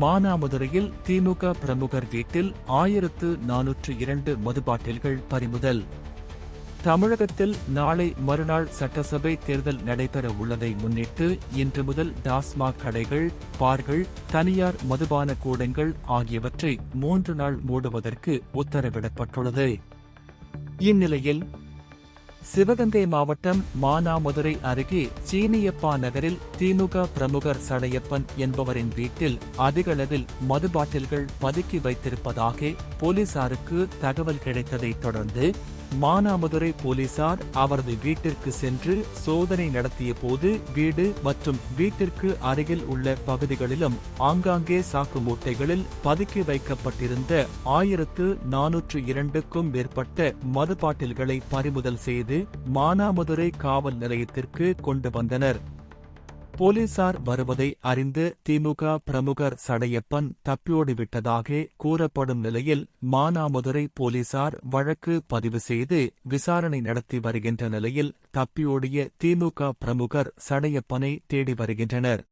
மானாமதுரையில் திமுக பிரமுகர் வீட்டில் 1402 மதுபாட்டில்கள் பறிமுதல். தமிழகத்தில் நாளை மறுநாள் சட்டசபை தேர்தல் நடைபெற உள்ளதை முன்னிட்டு இன்று முதல் டாஸ்மாக் கடைகள், பார்கள், தனியார் மதுபான கூடங்கள் ஆகியவற்றை 3 நாள் மூடுவதற்கு உத்தரவிடப்பட்டுள்ளது. இந்நிலையில் சிவகங்கை மாவட்டம் மானாமதுரை அருகே சீனியப்பா நகரில் திமுக பிரமுகர் சடையப்பன் என்பவரின் வீட்டில் அதிகளவில் மது பாட்டில்கள் பதுக்கி வைத்திருப்பதாக போலீசாருக்கு தகவல் கிடைத்ததைத் தொடர்ந்து மானாமதுரை போலீசார் அவரது வீட்டிற்கு சென்று சோதனை நடத்திய போது வீடு மற்றும் வீட்டிற்கு அருகில் உள்ள பகுதிகளிலும் ஆங்காங்கே சாக்கு மூட்டைகளில் பதுக்கி வைக்கப்பட்டிருந்த 1402க்கும் மேற்பட்ட மது பாட்டில்களை பறிமுதல் செய்து மானாமதுரை காவல் நிலையத்திற்கு கொண்டு வந்தனர். போலீசார் வருவதை அறிந்து திமுக பிரமுகர் சடையப்பன் தப்பியோடிவிட்டதாக கூறப்படும் நிலையில் மானாமதுரை போலீசார் வழக்கு பதிவு செய்து விசாரணை நடத்தி வருகின்ற நிலையில் தப்பியோடிய திமுக பிரமுகர் சடையப்பனை தேடி வருகின்றனர்.